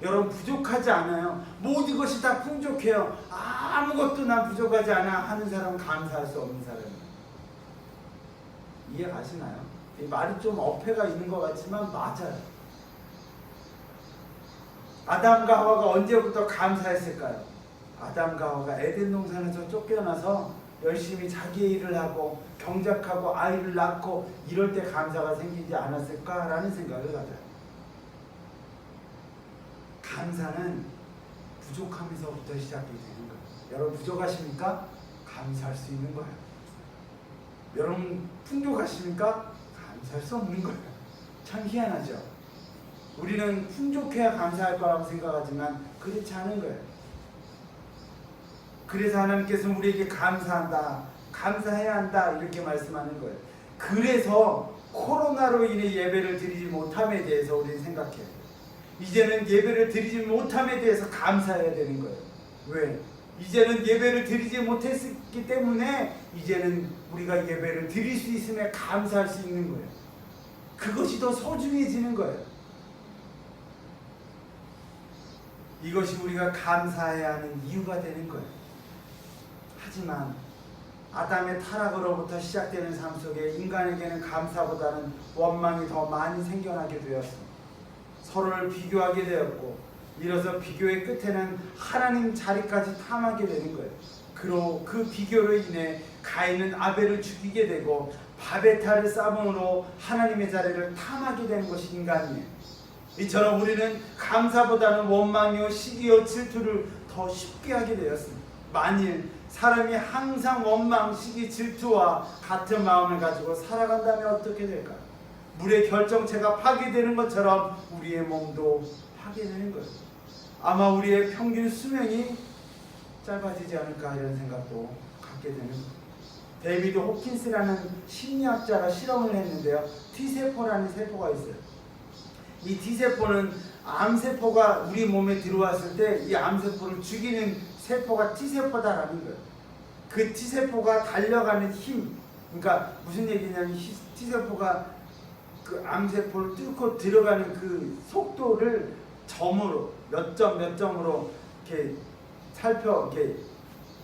여러분 부족하지 않아요. 모든 것이 다 풍족해요. 아무것도 난 부족하지 않아 하는 사람은 감사할 수 없는 사람이에요. 이해 가시나요? 이 말이 좀 어폐가 있는 것 같지만 맞아요. 아담과 하와가 언제부터 감사했을까요? 아담과 하와가 에덴 동산에서 쫓겨나서 열심히 자기의 일을 하고 경작하고 아이를 낳고 이럴 때 감사가 생기지 않았을까라는 생각을 가져요. 감사는 부족함에서부터 시작이 되는 거예요. 여러분 부족하십니까? 감사할 수 있는 거예요. 여러분 풍족하십니까? 감사할 수 없는 거예요. 참 희한하죠. 우리는 풍족해야 감사할 거라고 생각하지만 그렇지 않은 거예요. 그래서 하나님께서 우리에게 감사한다, 감사해야 한다 이렇게 말씀하는 거예요. 그래서 코로나로 인해 예배를 드리지 못함에 대해서 우리는 생각해요. 이제는 예배를 드리지 못함에 대해서 감사해야 되는 거예요. 왜? 이제는 예배를 드리지 못했기 때문에 이제는 우리가 예배를 드릴 수 있음에 감사할 수 있는 거예요. 그것이 더 소중해지는 거예요. 이것이 우리가 감사해야 하는 이유가 되는 거예요. 하지만 아담의 타락으로부터 시작되는 삶 속에 인간에게는 감사보다는 원망이 더 많이 생겨나게 되었습니다. 서로를 비교하게 되었고 이로써 비교의 끝에는 하나님 자리까지 탐하게 되는 거예요. 그 비교로 인해 가인은 아벨을 죽이게 되고 바베타를 쌓음으로 하나님의 자리를 탐하게 되는 것이 인간이에요. 이처럼 우리는 감사보다는 원망이요 시기요 질투를 더 쉽게 하게 되었습니다. 만일 사람이 항상 원망, 시기, 질투와 같은 마음을 가지고 살아간다면 어떻게 될까요? 물의 결정체가 파괴되는 것처럼 우리의 몸도 파괴되는 거예요. 아마 우리의 평균 수명이 짧아지지 않을까 이런 생각도 갖게 되는 거예요. 데이비드 호킨스라는 심리학자가 실험을 했는데요. T세포라는 세포가 있어요. 이 T세포는 암세포가 우리 몸에 들어왔을 때 이 암세포를 죽이는 세포가 T세포다라는 거예요. 그 T세포가 달려가는 힘, 그러니까 무슨 얘기냐면 T세포가 그 암세포를 뚫고 들어가는 그 속도를 점으로 몇 점으로 이렇게 이렇게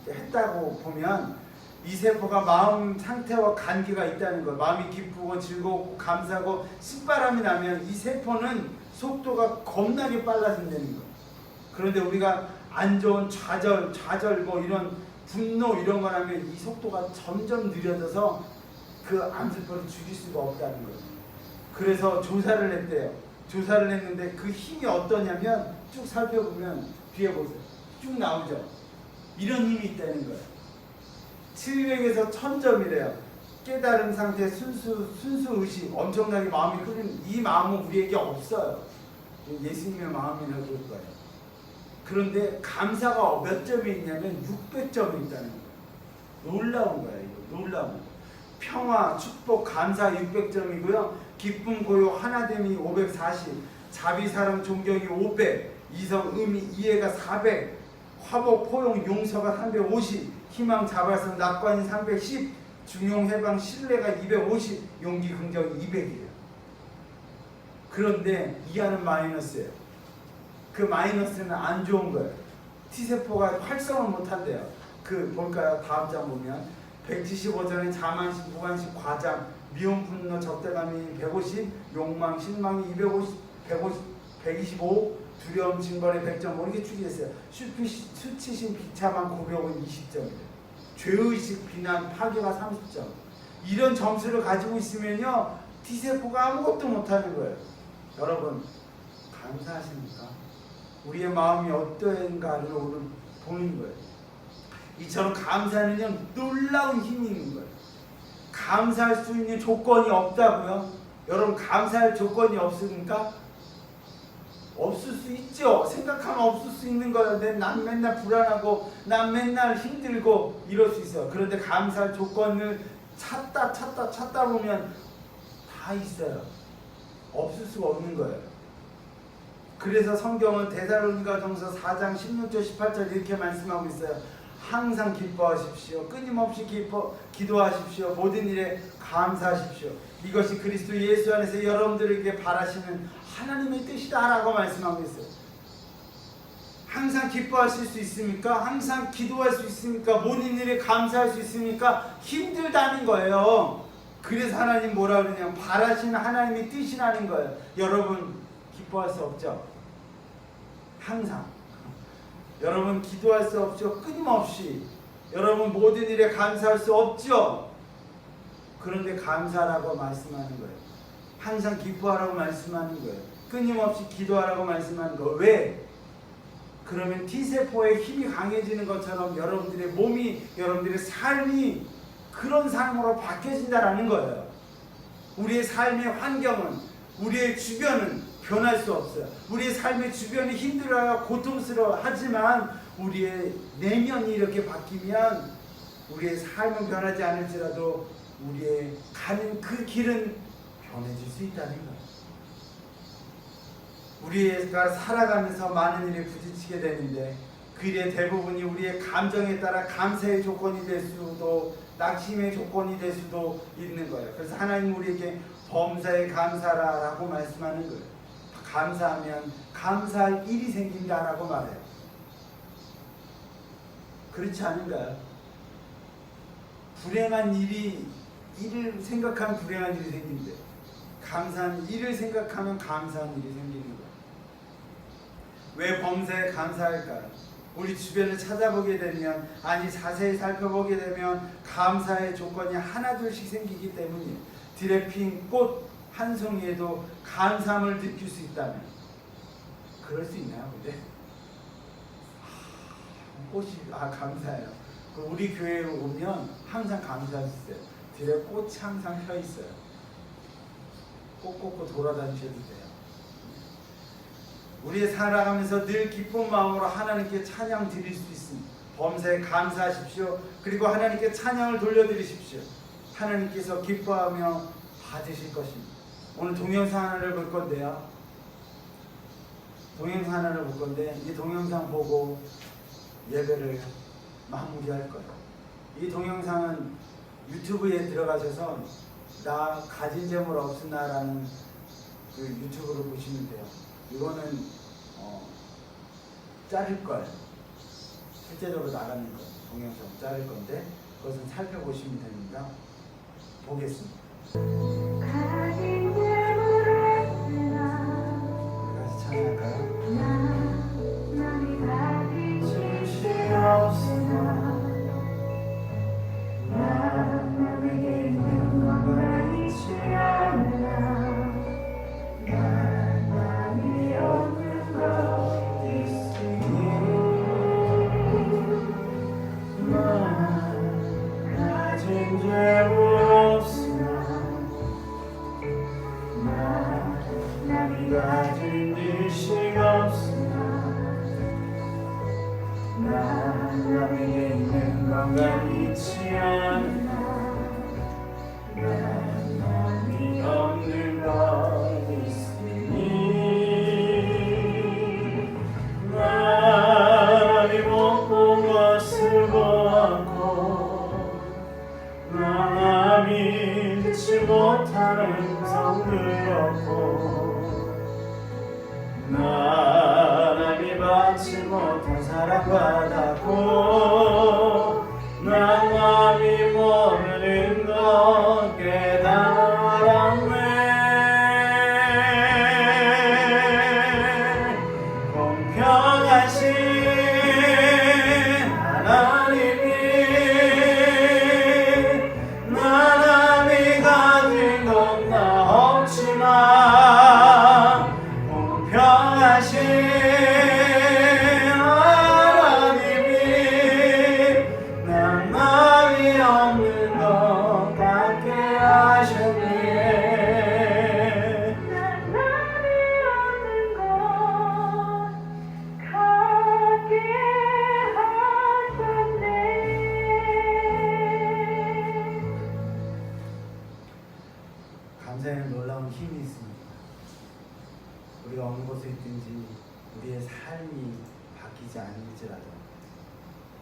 했다고 보면 이 세포가 마음 상태와 관계가 있다는 거예요. 마음이 기쁘고 즐겁고 감사하고 신바람이 나면 이 세포는 속도가 겁나게 빨라진다는 거예요. 그런데 우리가 안 좋은 좌절 뭐 이런 분노 이런 거 하면 이 속도가 점점 느려져서 그 암세포를 죽일 수가 없다는 거예요. 그래서 조사를 했대요. 조사를 했는데 그 힘이 어떠냐면 쭉 살펴보면 뒤에 보세요. 쭉 나오죠. 이런 힘이 있다는 거예요. 700에서 1000점이래요. 깨달은 상태, 순수 의식, 엄청나게 마음이 흐르는 이 마음은 우리에게 없어요. 예수님의 마음이라고 그럴 거예요. 그런데 감사가 몇 점이 있냐면 600점이 있다는 거예요. 놀라운 거예요. 이거 놀라운 거. 평화, 축복, 감사 600점이고요. 기쁨, 고요, 하나됨이 540, 자비, 사랑, 존경이 500, 이성, 의미, 이해가 400, 화복, 포용, 용서가 350, 희망, 자발성, 낙관이 310, 중용, 해방, 신뢰가 250, 용기, 긍정이 200이에요. 그런데 이하는 마이너스예요. 그 마이너스는 안 좋은 거예요. T세포가 활성을 못한대요. 그 볼까요? 다음 장 보면 175전에 자만심, 무관심, 과장, 미움, 분노, 적대감이 150, 욕망, 실망이 125, 두려움, 징벌의 100점 이렇게 추리했어요. 수치심, 비참한 고백은 20점이에요. 죄의식, 비난, 파괴가 30점. 이런 점수를 가지고 있으면요 T세포가 아무것도 못하는 거예요. 여러분 감사하십니까? 우리의 마음이 어떠한가를 오늘 보는 거예요. 이처럼 감사는요 놀라운 힘이 있는 거예요. 감사할 수 있는 조건이 없다고요? 여러분 감사할 조건이 없습니까? 없을 수 있죠. 생각하면 없을 수 있는 거예요. 난 맨날 불안하고 난 맨날 힘들고 이럴 수 있어요. 그런데 감사할 조건을 찾다 보면 다 있어요. 없을 수가 없는 거예요. 그래서 성경은 데살로니가전서 4장 16절 18절 이렇게 말씀하고 있어요. 항상 기뻐하십시오. 끊임없이 기도하십시오. 모든 일에 감사하십시오. 이것이 그리스도 예수 안에서 여러분들에게 바라시는 하나님의 뜻이다 라고 말씀하고 있어요. 항상 기뻐하실 수 있습니까? 항상 기도할 수 있습니까? 모든 일에 감사할 수 있습니까? 힘들다는 거예요. 그래서 하나님 뭐라 그러냐면 바라시는 하나님의 뜻이라는 거예요. 여러분 기뻐할 수 없죠? 항상 여러분 기도할 수 없죠. 끊임없이 여러분 모든 일에 감사할 수 없죠. 그런데 감사라고 말씀하는 거예요. 항상 기뻐하라고 말씀하는 거예요. 끊임없이 기도하라고 말씀하는 거예요. 왜? 그러면 T세포의 힘이 강해지는 것처럼 여러분들의 몸이, 여러분들의 삶이 그런 삶으로 바뀌어진다라는 거예요. 우리의 삶의 환경은, 우리의 주변은 변할 수 없어요. 우리의 삶의 주변이 힘들어요. 고통스러워. 하지만 우리의 내면이 이렇게 바뀌면 우리의 삶은 변하지 않을지라도 우리의 가는 그 길은 변해질 수 있다는 거예요. 우리가 살아가면서 많은 일에 부딪히게 되는데 그 일의 대부분이 우리의 감정에 따라 감사의 조건이 될 수도 낙심의 조건이 될 수도 있는 거예요. 그래서 하나님 우리에게 범사에 감사라라고 말씀하는 거예요. 감사하면 감사할 일이 생긴다라고 말해요. 그렇지 않은가요? 불행한 일을 생각하면 불행한 일이 생긴대. 감사한 일을 생각하면 감사한 일이 생기는 거예요. 왜 범사에 감사할까요? 우리 주변을 찾아보게 되면, 아니 자세히 살펴보게 되면 감사의 조건이 하나둘씩 생기기 때문이에요. 들에 핀 꽃 한 송이에도 감사함을 느낄 수 있다면 그럴 수 있나요? 근데 꽃이 감사해요. 우리 교회에 오면 항상 감사할 수 있어요. 들에 꽃이 항상 펴 있어요. 꽃 꽂고 돌아다니셔도 돼요. 우리의 살아가면서 늘 기쁜 마음으로 하나님께 찬양 드릴 수 있습니다. 범사에 감사하십시오. 그리고 하나님께 찬양을 돌려드리십시오. 하나님께서 기뻐하며 받으실 것입니다. 오늘 동영상 하나를 볼 건데요. 동영상 하나를 볼 건데 이 동영상 보고 예배를 마무리할 거예요. 이 동영상은 유튜브에 들어가셔서 나 가진 재물 없으나라는 그 유튜브를 보시면 돼요. 이거는 자를 거예요. 실제적으로 나가는 거예요. 동영상 자를 건데 그것은 살펴보시면 됩니다. 보겠습니다. 같이 찬양할까요? 진실 없으나 나에게 있는 것만 잊지 않으라. 나만이 없는 것 있으니 나 가진 재물 없으나 남이 가진 일식 없으나 남에게 있는 것만 잊지 않으나 남이 없는 것 있으니 남이 못 본 것을 보았고 남이 듣지 못하는 음성 들었고 남이 받지 못한 사랑받았고 남이 모르는 것 깨달았네. 공평하신 하나님이 남이 가진 건 나 없지만 공평하신 하나님이 남이 없는 것 같게 하셨네. 남이 없는 것 같게 하셨네. 감사에는 놀라운 힘이 있습니다. 우리가 어느 곳에 있든지 우리의 삶이 바뀌지 않을지라도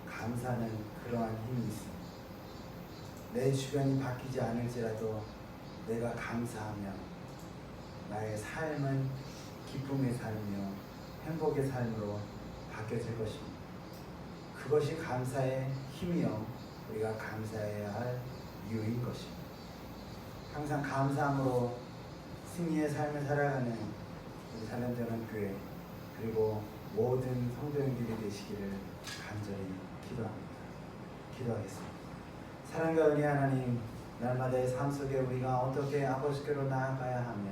감사는 그러한 힘이 있습니다. 내 주변이 바뀌지 않을지라도 내가 감사하면 나의 삶은 기쁨의 삶이요 행복의 삶으로 바뀌어질 것입니다. 그것이 감사의 힘이요 우리가 감사해야 할 이유인 것입니다. 항상 감사함으로 승리의 삶을 살아가는 우리 살렘전환교회 그리고 모든 성도님들이 되시기를 간절히 기도합니다. 기도하겠습니다. 사랑과 은혜 하나님, 날마다의 삶 속에 우리가 어떻게 아버지께로 나아가야 하며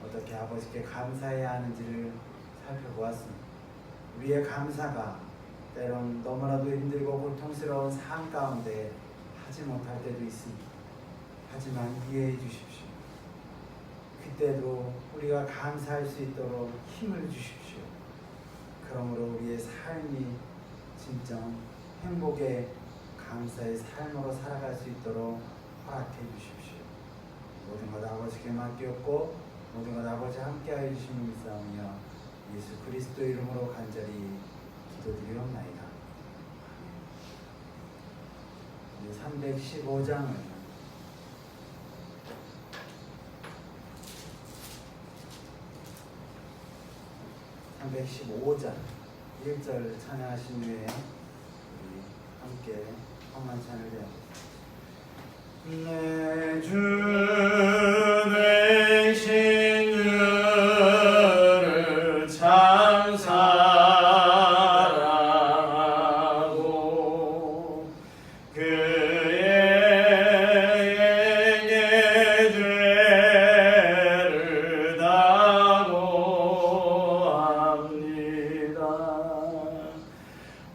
어떻게 아버지께 감사해야 하는지를 살펴보았습니다. 우리의 감사가 때론 너무나도 힘들고 고통스러운 삶 가운데 하지 못할 때도 있습니다. 하지만 이해해 주십시오. 그때도 우리가 감사할 수 있도록 힘을 주십시오. 그러므로 우리의 삶이 진정 행복의 감사의 삶으로 살아갈 수 있도록 허락해 주십시오. 모든 것 아버지께 맡겼고 모든 것 아버지 함께하여 주시는 믿사오며 예수 그리스도 이름으로 간절히 기도드리옵나이다. 315장을 315장 1절 찬양하신 후에 우리 함께 성만찬을 드려보겠습니다. 내 주 되신 주를 참 사랑하고 그의 죄를 다고합니다.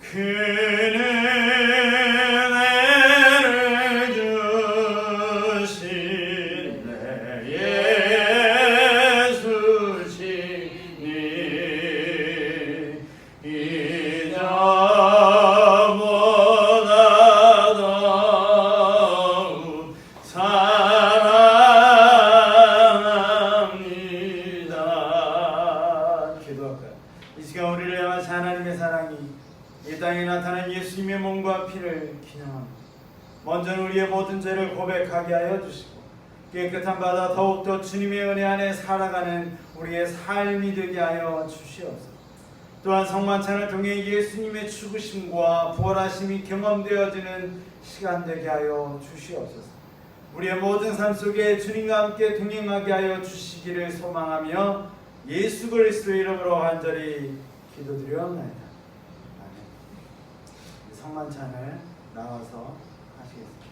그는 은혜를 주시네 예수시니 이전보다 더욱 사랑합니다. 기도할까요? 이 시간 우리를 향하신 하나님의 사랑이 이 땅에 나타난 예수님의 몸과 피를 기념합니다. 먼저는 우리의 모든 죄를 고백하게 하여 주시고 깨끗한 바다 더욱더 주님의 은혜 안에 살아가는 우리의 삶이 되게 하여 주시옵소서. 또한 성만찬을 통해 예수님의 죽으심과 부활하심이 경험되어지는 시간 되게 하여 주시옵소서. 우리의 모든 삶 속에 주님과 함께 동행하게 하여 주시기를 소망하며 예수 그리스도의 이름으로 간절히 기도드리옵나이다. 성만찬을 나와서 하시겠습니다.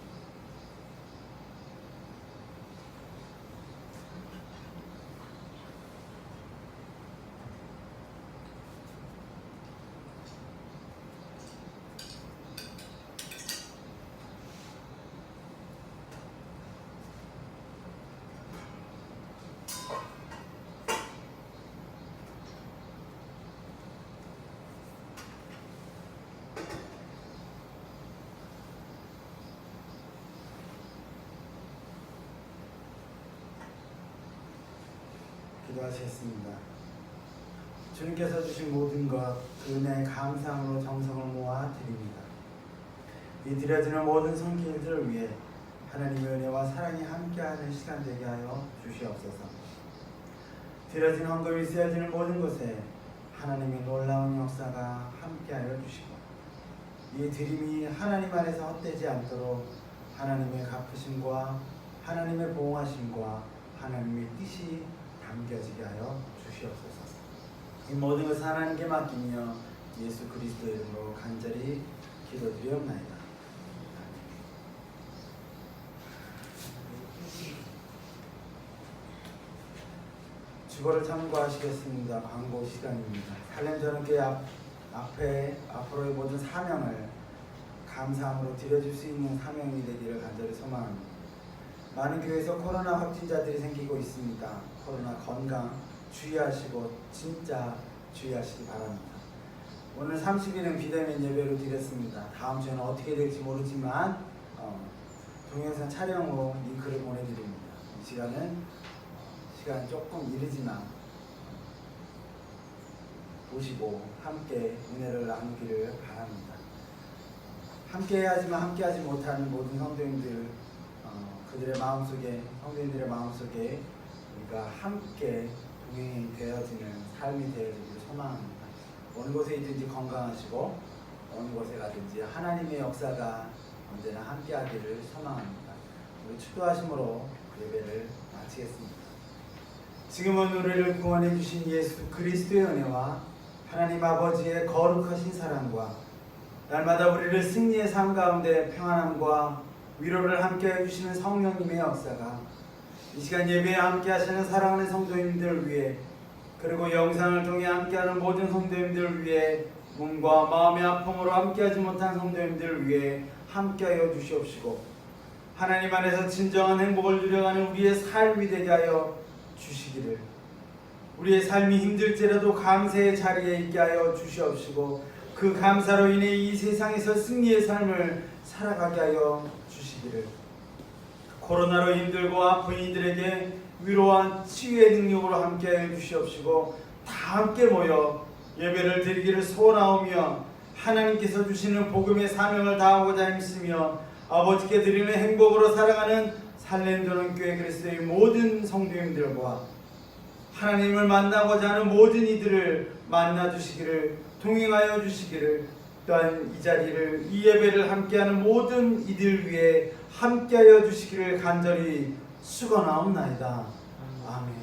기도하시겠습니다. 주님께서 주신 모든 것, 그 은혜의 감사함으로 정성을 모아 드립니다. 이 드려지는 모든 성기들을 위해 하나님의 은혜와 사랑이 함께하는 시간 되게 하여 주시옵소서. 드려진 헌금이 쓰여지는 모든 곳에 하나님의 놀라운 역사가 함께하여 주시고 이 드림이 하나님 안에서 헛되지 않도록 하나님의 갚으심과 하나님의 보호하심과 하나님의 뜻이 담겨지게 하여 주시옵소서. 이 모든 것을 하나님께 맡기며 예수 그리스도 이름으로 간절히 기도드리옵나이다. 주거를 참고하시겠습니다. 광고 시간입니다. 살렘전원교회 앞으로의 모든 사명을 감사함으로 드려줄 수 있는 사명이 되기를 간절히 소망합니다. 많은 교회에서 코로나 확진자들이 생기고 있습니다. 코로나 건강 주의하시고 진짜 주의하시기 바랍니다. 오늘 30일은 비대면 예배로 드렸습니다. 다음 주에는 어떻게 될지 모르지만 동영상 촬영으로 링크를 보내드립니다. 이 시간은 시간 조금 이르지만 보시고 함께 은혜를 나누기를 바랍니다. 함께 해야지만 함께하지 못하는 모든 성도님들 그들의 마음속에 성도님들의 마음속에 우리가 함께 동행이 되어지는 삶이 되어지기를 소망합니다. 어느 곳에 있든지 건강하시고 어느 곳에 가든지 하나님의 역사가 언제나 함께하기를 소망합니다. 우리 축도하심으로 예배를 마치겠습니다. 지금은 우리를 구원해 주신 예수 그리스도의 은혜와 하나님 아버지의 거룩하신 사랑과 날마다 우리를 승리의 삶 가운데 평안함과 위로를 함께 해주시는 성령님의 역사가 이 시간 예배에 함께 하시는 사랑하는 성도님들 위해 그리고 영상을 통해 함께하는 모든 성도님들 위해 몸과 마음의 아픔으로 함께하지 못한 성도님들 위해 함께하여 주시옵시고 하나님 안에서 진정한 행복을 누려가는 우리의 삶이 되게 하여 주시기를 우리의 삶이 힘들지라도 감사의 자리에 있게 하여 주시옵시고 그 감사로 인해 이 세상에서 승리의 삶을 살아가게 하여 주시기를 코로나로 힘들고 아픈 이들에게 위로와 치유의 능력으로 함께하여 주시옵시고 다 함께 모여 예배를 드리기를 소원하오며 하나님께서 주시는 복음의 사명을 다하고자 힘쓰며 아버지께 드리는 행복으로 살아가는 살렘도는 교회 그리스도의 모든 성도님들과 하나님을 만나고자 하는 모든 이들을 만나 주시기를 동행하여 주시기를 또한 이 자리를 이 예배를 함께하는 모든 이들 위해 함께하여 주시기를 간절히 축원하옵나이다. 아멘.